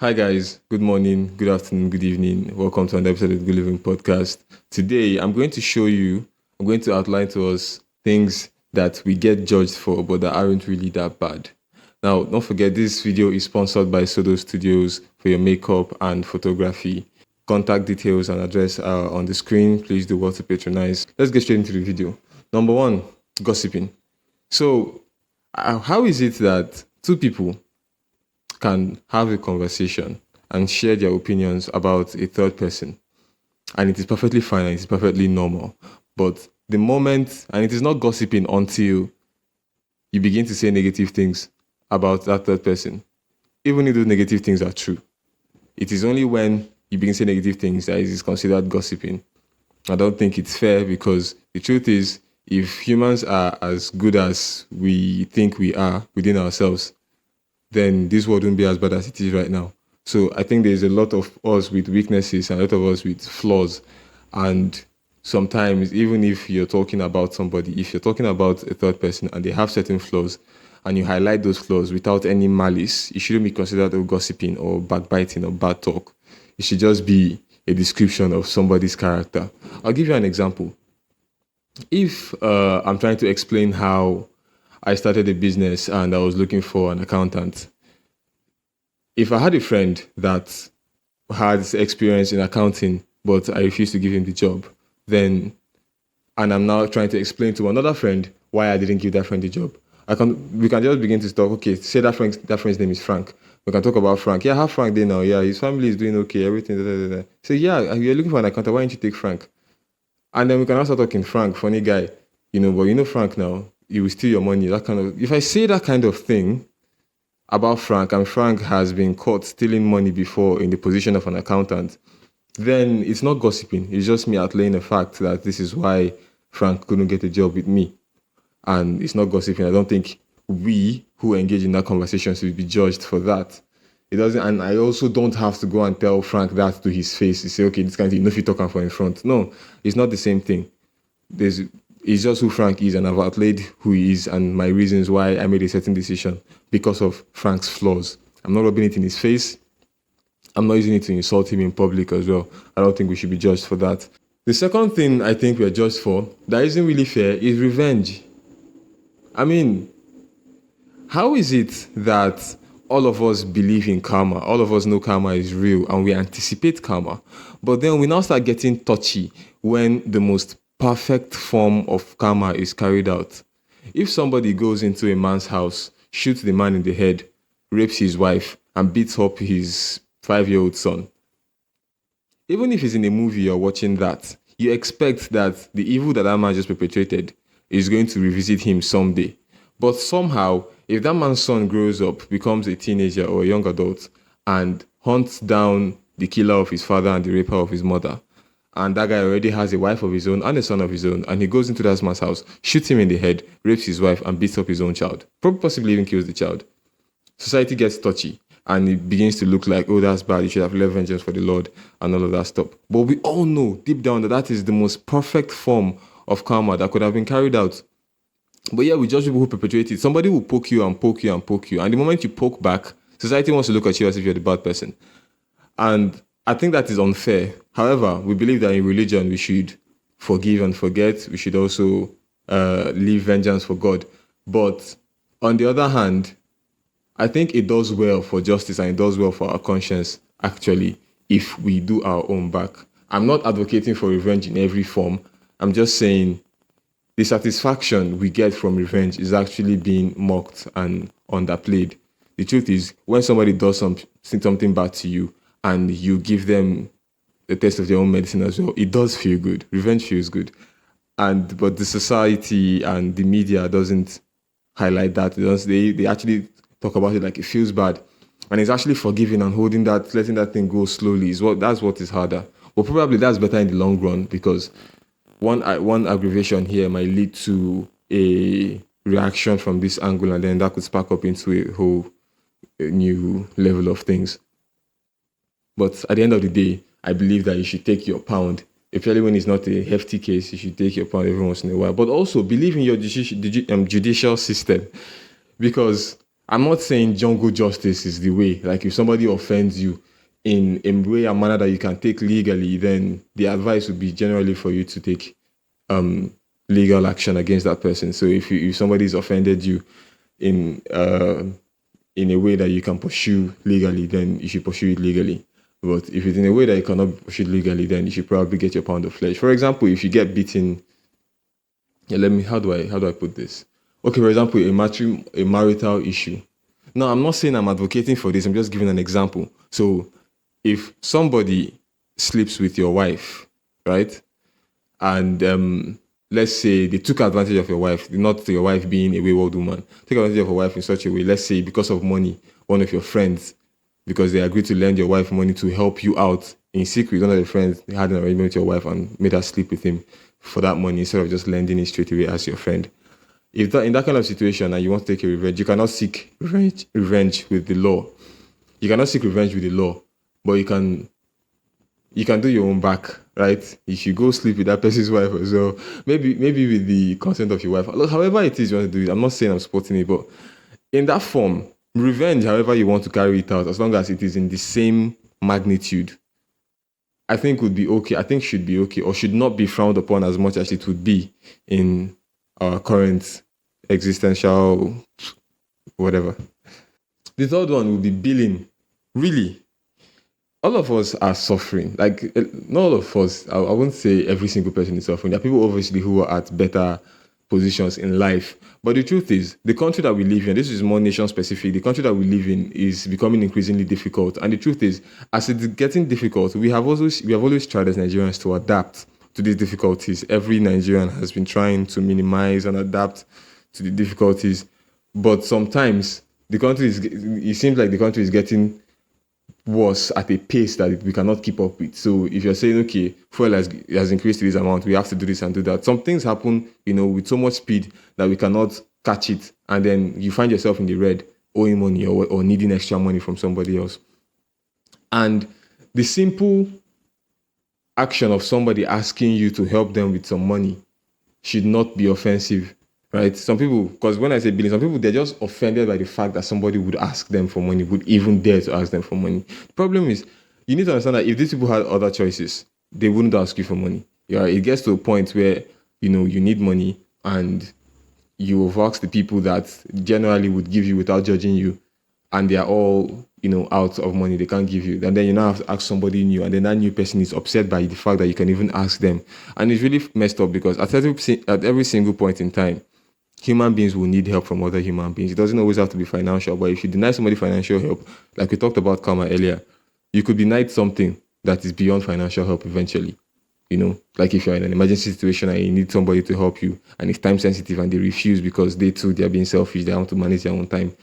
Hi guys, good morning, good afternoon, good evening. Welcome to another episode of the Good Living Podcast. Today I'm going to outline to us things that we get judged for but that aren't really that bad. Now, don't forget this video is sponsored by Sodo Studios for your makeup and photography. Contact details and address are on the screen. Please do what to patronize. Let's get straight into the video. Number one, gossiping. So, how is it that two people can have a conversation and share their opinions about a third person, and it is perfectly fine and it is perfectly normal? But the moment, and it is not gossiping until you begin to say negative things about that third person, even if those negative things are true. It is only when you begin to say negative things that it is considered gossiping. I don't think it's fair because the truth is, if humans are as good as we think we are within ourselves, then this world wouldn't be as bad as it is right now. So I think there's a lot of us with weaknesses and a lot of us with flaws. And sometimes, even if you're talking about somebody, if you're talking about a third person and they have certain flaws, and you highlight those flaws without any malice, it shouldn't be considered gossiping or backbiting or bad talk. It should just be a description of somebody's character. I'll give you an example. If I'm trying to explain how I started a business and I was looking for an accountant, if I had a friend that had experience in accounting, but I refused to give him the job, then, and I'm now trying to explain to another friend why I didn't give that friend the job, we can just begin to talk. Okay, say that friend's name is Frank. We can talk about Frank. Yeah, how Frank there now? Yeah, his family is doing okay, everything. Da, da, da, da. Say, yeah, you're looking for an accountant. Why don't you take Frank? And then we can also talk in Frank, funny guy, but Frank now, he will steal your money. That kind of, if I say that kind of thing about Frank, and Frank has been caught stealing money before in the position of an accountant, then it's not gossiping. It's just me outlaying a fact that this is why Frank couldn't get a job with me. And it's not gossiping. I don't think we who engage in that conversation should be judged for that. It doesn't, and I also don't have to go and tell Frank that to his face. You say, okay, this kind of thing, if you talk for in front. No, it's not the same thing. There's It's just who Frank is, and I've outlaid who he is and my reasons why I made a certain decision because of Frank's flaws. I'm not rubbing it in his face. I'm not using it to insult him in public as well. I don't think we should be judged for that. The second thing I think we are judged for that isn't really fair is revenge. I mean, how is it that all of us believe in karma, all of us know karma is real, and we anticipate karma, but then we now start getting touchy when the most perfect form of karma is carried out? If somebody goes into a man's house, shoots the man in the head, rapes his wife, and beats up his 5-year-old son, even if it's in a movie you're watching that, you expect that the evil that man just perpetrated is going to revisit him someday. But somehow, if that man's son grows up, becomes a teenager or a young adult, and hunts down the killer of his father and the raper of his mother, and that guy already has a wife of his own and a son of his own, and he goes into that man's house, shoots him in the head, rapes his wife, and beats up his own child, probably possibly even kills the child, society gets touchy and it begins to look like, oh, that's bad, you should have left vengeance for the Lord and all of that stuff. But we all know deep down that that is the most perfect form of karma that could have been carried out. But yeah, we judge people who perpetuate it. Somebody will poke you and poke you and poke you. And the moment you poke back, society wants to look at you as if you're the bad person. And I think that is unfair. However, we believe that in religion, we should forgive and forget. We should also leave vengeance for God. But on the other hand, I think it does well for justice and it does well for our conscience, actually, if we do our own back. I'm not advocating for revenge in every form. I'm just saying the satisfaction we get from revenge is actually being mocked and underplayed. The truth is, when somebody does something bad to you and you give them the taste of their own medicine as well, it does feel good. Revenge feels good. But the society and the media doesn't highlight that. They actually talk about it like it feels bad. And it's actually forgiving and holding that, letting that thing go slowly that's what is harder. But probably that's better in the long run because one aggravation here might lead to a reaction from this angle, and then that could spark up into a whole new level of things. But at the end of the day, I believe that you should take your pound, especially when it's not a hefty case. You should take your pound every once in a while. But also believe in your judicial system, because I'm not saying jungle justice is the way. Like if somebody offends you in a way and manner that you can take legally, then the advice would be generally for you to take um, legal action against that person. So if somebody's offended you in in a way that you can pursue legally, then you should pursue it legally. But if it's in a way that you cannot pursue it legally, then you should probably get your pound of flesh. For example, if you get beaten, yeah, let me how do I put this? Okay, for example, a marital issue. Now, I'm not saying I'm advocating for this. I'm just giving an example. So, if somebody sleeps with your wife, right, and let's say they took advantage of your wife, not your wife being a wayward woman, take advantage of your wife in such a way. Let's say because of money, one of your friends, because they agreed to lend your wife money to help you out in secret. One of the friends had an arrangement with your wife and made her sleep with him for that money instead of just lending it straight away as your friend. If that in that kind of situation and you want to take a revenge, you cannot seek revenge with the law. You cannot seek revenge with the law, but you can do your own back, right? If you go sleep with that person's wife as well, maybe with the consent of your wife. However it is you want to do it. I'm not saying I'm supporting it, but in that form, revenge, however you want to carry it out, as long as it is in the same magnitude, I think would be okay. I think should be okay, or should not be frowned upon as much as it would be in our current existential whatever. The third one would be billing. Really, all of us are suffering. Like not all of us. I won't say every single person is suffering. There are people obviously who are at better positions in life. But the truth is, the country that we live in, this is more nation specific, the country that we live in is becoming increasingly difficult. And the truth is, as it's getting difficult, we have always tried as Nigerians to adapt to these difficulties. Every Nigerian has been trying to minimize and adapt to the difficulties. But sometimes it seems like the country is getting worse at a pace that we cannot keep up with. So if you're saying, okay, fuel has increased to this amount, we have to do this and do that. Some things happen, with so much speed that we cannot catch it. And then you find yourself in the red, owing money or needing extra money from somebody else. And the simple action of somebody asking you to help them with some money should not be offensive, right? Some people, because when I say billing, some people, they're just offended by the fact that somebody would ask them for money, would even dare to ask them for money. The problem is, you need to understand that if these people had other choices, they wouldn't ask you for money. Yeah, it gets to a point where, you need money and you have asked the people that generally would give you without judging you, and they are all out of money, they can't give you, and then you now have to ask somebody new, and then that new person is upset by the fact that you can even ask them. And it's really messed up because at every single point in time, human beings will need help from other human beings. It doesn't always have to be financial, but if you deny somebody financial help, like we talked about karma earlier, you could deny something that is beyond financial help eventually. Like if you're in an emergency situation and you need somebody to help you and it's time sensitive and they refuse because they're being selfish, they want to manage their own time.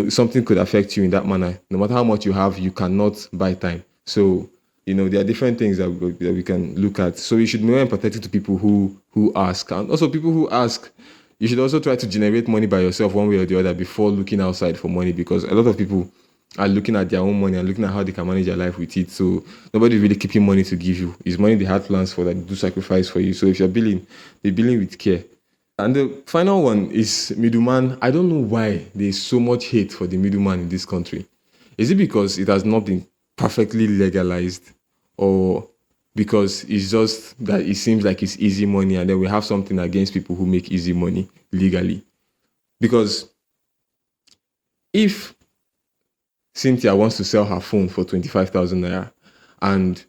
Something could affect you in that manner. No matter how much you have, you cannot buy time. So, there are different things that we can look at. So you should be more empathetic to people who ask. And also people who ask, you should also try to generate money by yourself one way or the other before looking outside for money, because a lot of people are looking at their own money and looking at how they can manage their life with it. So nobody's really keeping money to give you. It's money they had plans for, that they do sacrifice for you. So if you're billing, they're billing with care. And the final one is middleman. I don't know why there's so much hate for the middleman in this country. Is it because it has not been perfectly legalized, or because it's just that it seems like it's easy money and then we have something against people who make easy money legally? Because if Cynthia wants to sell her phone for 25,000 naira and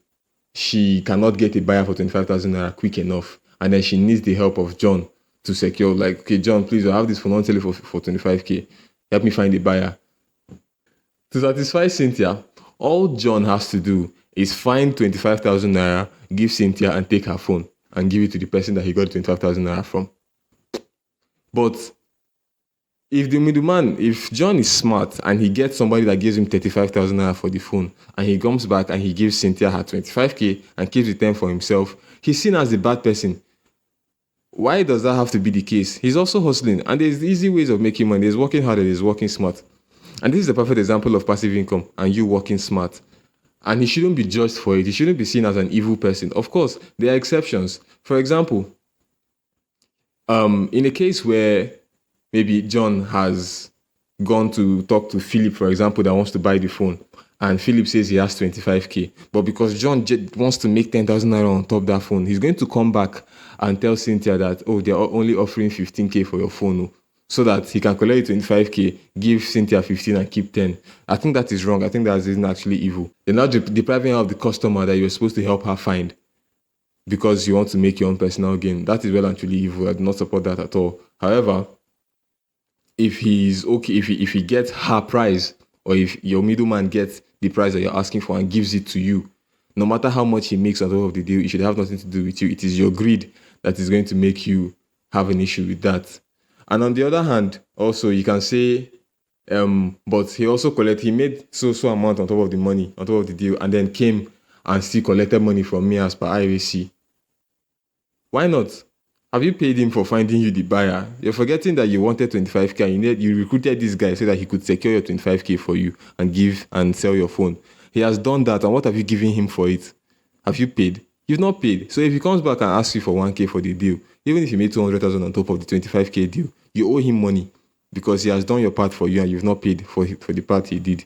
she cannot get a buyer for 25,000 naira quick enough, and then she needs the help of John to secure, like, okay, John, please, I have this phone, I'll sell it for 25K. Help me find a buyer. To satisfy Cynthia, all John has to do is find 25,000 naira, give Cynthia, and take her phone and give it to the person that he got 25,000 naira from. But if John is smart and he gets somebody that gives him 35,000 naira for the phone, and he comes back and he gives Cynthia her 25K and keeps the 10 for himself, he's seen as the bad person. Why does that have to be the case? He's also hustling, and there's easy ways of making money. There's working hard and there's working smart. And this is a perfect example of passive income and you working smart. And he shouldn't be judged for it. He shouldn't be seen as an evil person. Of course, there are exceptions. For example, in a case where maybe John has gone to talk to Philip, for example, that wants to buy the phone, and Philip says he has 25k, but because John wants to make 10,000 naira on top that phone, he's going to come back and tell Cynthia that, oh, they're only offering 15k for your phone, so that he can collect 25k, give Cynthia 15 and keep 10. I think that is wrong. I think that isn't actually evil. You're not depriving her of the customer that you're supposed to help her find because you want to make your own personal gain. That is well and truly evil. I do not support that at all. However, if he's okay, if he gets her price, or if your middleman gets the price that you're asking for and gives it to you, no matter how much he makes out of the deal, it should have nothing to do with you. It is your greed that is going to make you have an issue with that. And on the other hand, also you can say, but he made so amount on top of the money, on top of the deal, and then came and still collected money from me as per IRAC. Why not? Have you paid him for finding you the buyer? You're forgetting that you wanted 25k and you recruited this guy so that he could secure your 25k for you and give and sell your phone. He has done that, and what have you given him for it? Have you paid? You've not paid. So if he comes back and asks you for 1k for the deal, even if you made 200,000 on top of the 25k deal, you owe him money because he has done your part for you and you've not paid for the part he did.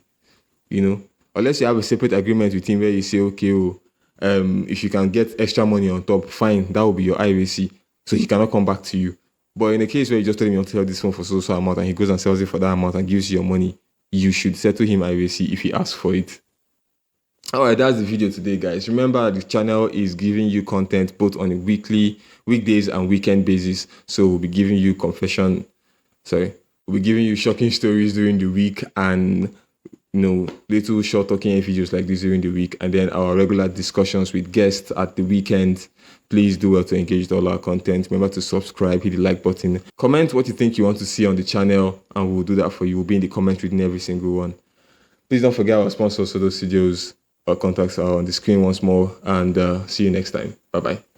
Unless you have a separate agreement with him where you say, okay, if you can get extra money on top, fine, that will be your IRAC. So he cannot come back to you. But in a case where you just tell him you want to sell this phone for so amount and he goes and sells it for that amount and gives you your money, you should settle him IRAC if he asks for it. Alright, that's the video today, guys. Remember, the channel is giving you content both on a weekdays and weekend basis. So we'll be giving you shocking stories during the week and little short talking videos like this during the week, and then our regular discussions with guests at the weekend. Please do well to engage with all our content. Remember to subscribe, hit the like button, comment what you think you want to see on the channel, and we'll do that for you. We'll be in the comments reading every single one. Please don't forget our sponsors for those videos. Our contacts are on the screen once more, and see you next time. Bye bye.